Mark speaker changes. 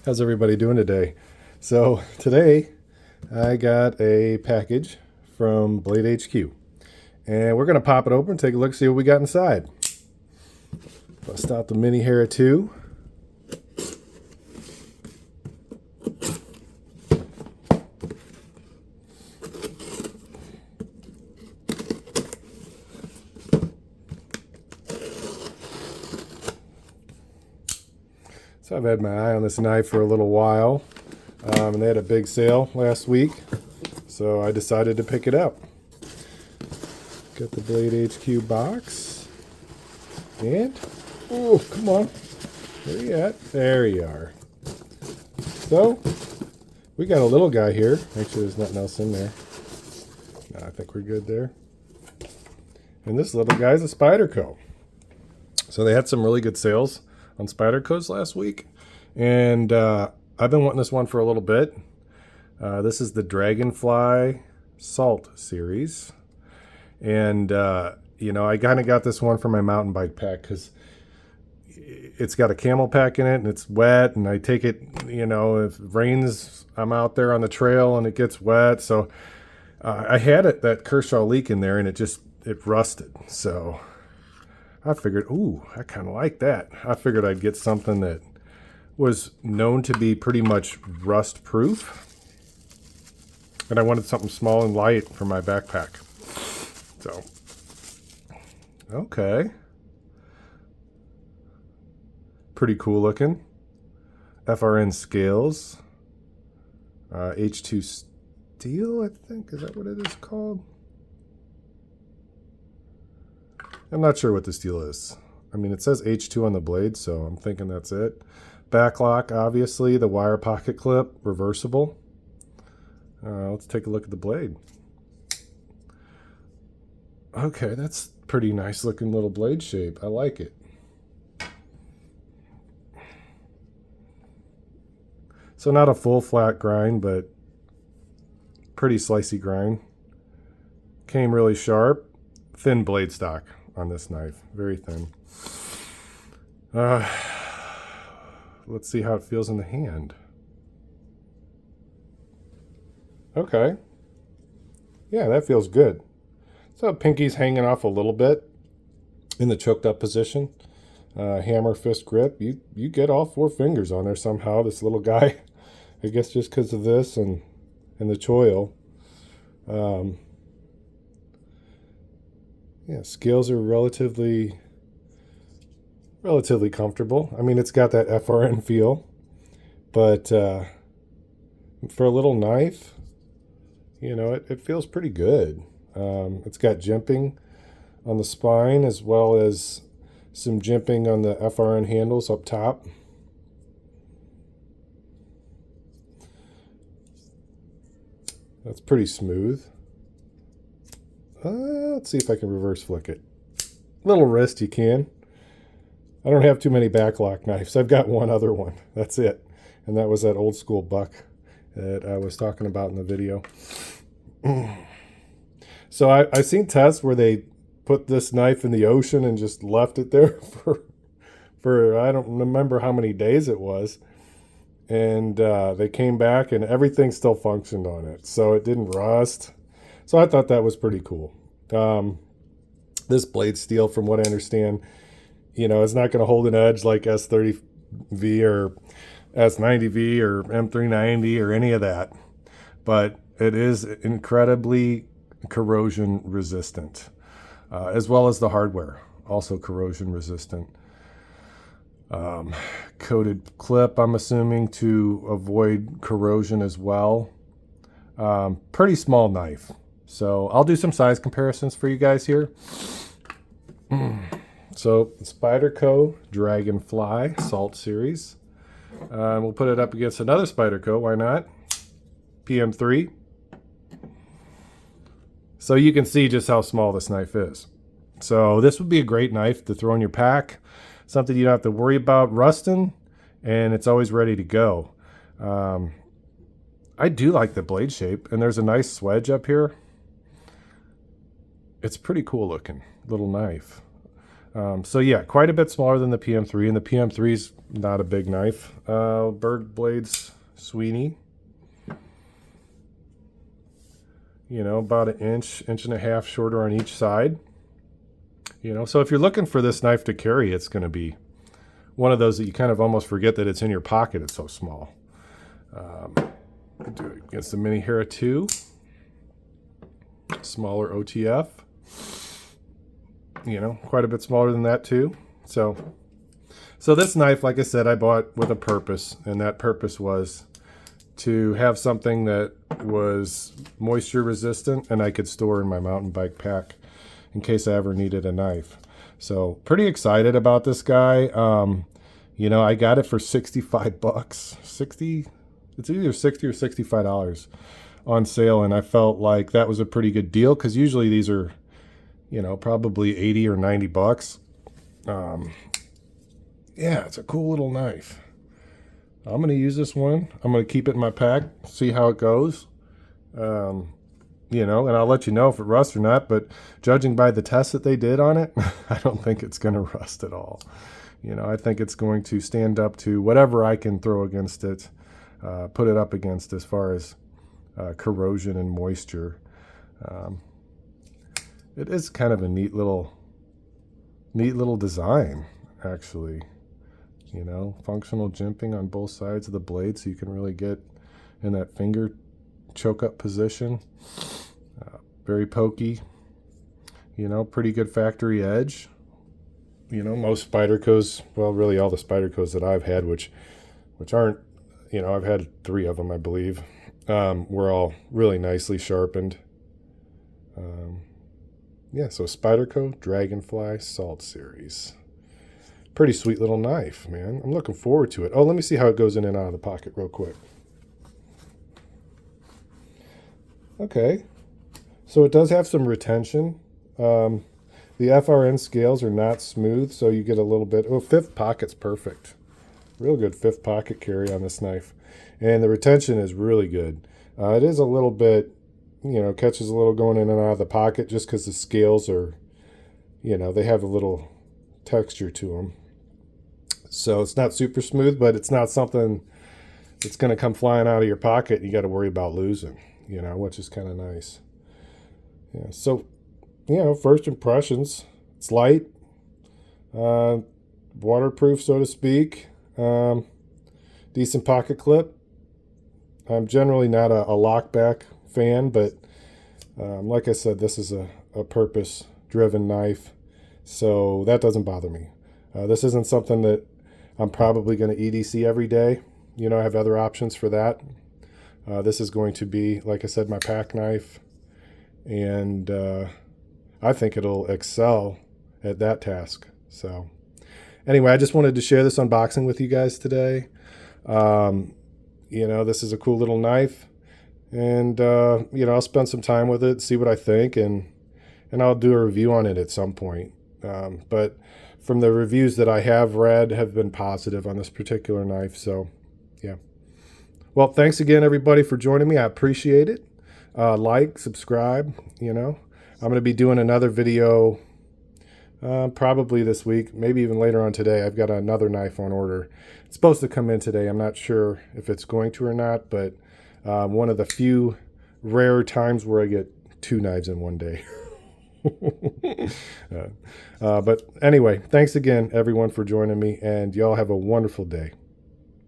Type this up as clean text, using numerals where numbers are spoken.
Speaker 1: How's everybody doing today? So today I got a package from Blade HQ, and we're gonna pop it open, take a look, see what we got inside. Bust out the mini Hera 2. So I've had my eye on this knife for a little while, and they had a big sale last week, so I decided to pick it up. Got the Blade HQ box, and, oh, come on, where you at? There you are. So, we got a little guy here. Make sure there's nothing else in there. No, I think we're good there. And this little guy's a Spyderco. So they had some really good sales on Spydercos last week, and I've been wanting this one for a little bit. This is the Dragonfly Salt series, and you know, I kind of got this one for my mountain bike pack because it's got a camel pack in it and it's wet, and I take it, you know, if it rains, I'm out there on the trail and it gets wet. So I had that Kershaw leak in there, and it rusted. So I figured, ooh, I kind of like that. I figured I'd get something that was known to be pretty much rust proof. And I wanted something small and light for my backpack. So, okay. Pretty cool looking. FRN scales. H2 steel, I think. Is that what it is called? I'm not sure what the steel is. I mean, it says H2 on the blade, so I'm thinking that's it. Backlock, obviously. The wire pocket clip, reversible. Let's take a look at the blade. Okay, that's pretty nice looking little blade shape. I like it. So not a full flat grind, but pretty slicey grind. Came really sharp. Thin blade stock on this knife, very thin. Let's see how it feels in the hand. Okay, yeah, that feels good. So pinky's hanging off a little bit in the choked up position. Hammer fist grip. You get all 4 fingers on there somehow. This little guy, I guess just because of this and the choil. Yeah, scales are relatively comfortable. I mean, it's got that FRN feel, but for a little knife, you know, it feels pretty good. It's got jimping on the spine as well as some jimping on the FRN handles up top. That's pretty smooth. Let's see if I can reverse flick it. Little wrist, you can. I don't have too many backlock knives. I've got one other one. That's it. And that was that old school buck that I was talking about in the video. So I've seen tests where they put this knife in the ocean and just left it there for I don't remember how many days it was. And they came back and everything still functioned on it. So it didn't rust. So I thought that was pretty cool. This blade steel, from what I understand, you know, it's not going to hold an edge like S30V or S90V or M390 or any of that. But it is incredibly corrosion resistant, as well as the hardware, also corrosion resistant. Coated clip, I'm assuming, to avoid corrosion as well. Pretty small knife. So I'll do some size comparisons for you guys here. So Spyderco Dragonfly Salt Series. We'll put it up against another Spyderco, why not? PM3. So you can see just how small this knife is. So this would be a great knife to throw in your pack. Something you don't have to worry about rusting, and it's always ready to go. I do like the blade shape, and there's a nice swedge up here. It's pretty cool looking little knife. So yeah, quite a bit smaller than the PM3, and the PM3 is not a big knife. Bird Blades Sweeney. You know, about an inch and a half shorter on each side. You know, so if you're looking for this knife to carry, it's going to be one of those that you kind of almost forget that it's in your pocket. It's so small. Do it against the Mini Hera 2. Smaller OTF. You know, quite a bit smaller than that too. So this knife, like I said, I bought with a purpose, and that purpose was to have something that was moisture resistant and I could store in my mountain bike pack in case I ever needed a knife. So pretty excited about this guy. You know, I got it for 65 bucks. It's either 60 or $65 on sale, and I felt like that was a pretty good deal because usually these are, you know, probably 80 or 90 bucks. Yeah, it's a cool little knife. I'm going to use this one. I'm going to keep it in my pack, see how it goes. You know, and I'll let you know if it rusts or not, but judging by the tests that they did on it, I don't think it's going to rust at all. You know, I think it's going to stand up to whatever I can throw against it, put it up against as far as corrosion and moisture. It is kind of a neat little design, actually. You know, functional jimping on both sides of the blade so you can really get in that finger choke up position. Very pokey. You know, pretty good factory edge. You know, most Spydercos, well, really all the Spydercos that I've had, which aren't, you know, I've had 3 of them, I believe, were all really nicely sharpened. Yeah, so Spyderco Dragonfly Salt Series. Pretty sweet little knife, man. I'm looking forward to it. Oh, let me see how it goes in and out of the pocket real quick. Okay, so it does have some retention. The FRN scales are not smooth, so you get a little bit. Oh, 5th pocket's perfect. Real good 5th pocket carry on this knife. And the retention is really good. It is a little bit, you know, catches a little going in and out of the pocket just because the scales are, you know, they have a little texture to them. So it's not super smooth, but it's not something that's going to come flying out of your pocket and you got to worry about losing, you know, which is kind of nice. Yeah, so, you know, first impressions, it's light, waterproof, so to speak, decent pocket clip. I'm generally not a lockback fan, but like I said, this is a purpose-driven knife, so that doesn't bother me. This isn't something that I'm probably going to EDC every day. You know, I have other options for that. This is going to be, like I said, my pack knife, and I think it'll excel at that task. So anyway, I just wanted to share this unboxing with you guys today. You know, this is a cool little knife, and you know, I'll spend some time with it, see what I think, and I'll do a review on it at some point. But from the reviews that I have read have been positive on this particular knife. So yeah. Well, thanks again, everybody, for joining me. I appreciate it. Like, subscribe, you know. I'm going to be doing another video probably this week, maybe even later on today. I've got another knife on order. It's supposed to come in today. I'm not sure if it's going to or not, but one of the few rare times where I get 2 knives in one day. But anyway, thanks again, everyone, for joining me, and y'all have a wonderful day.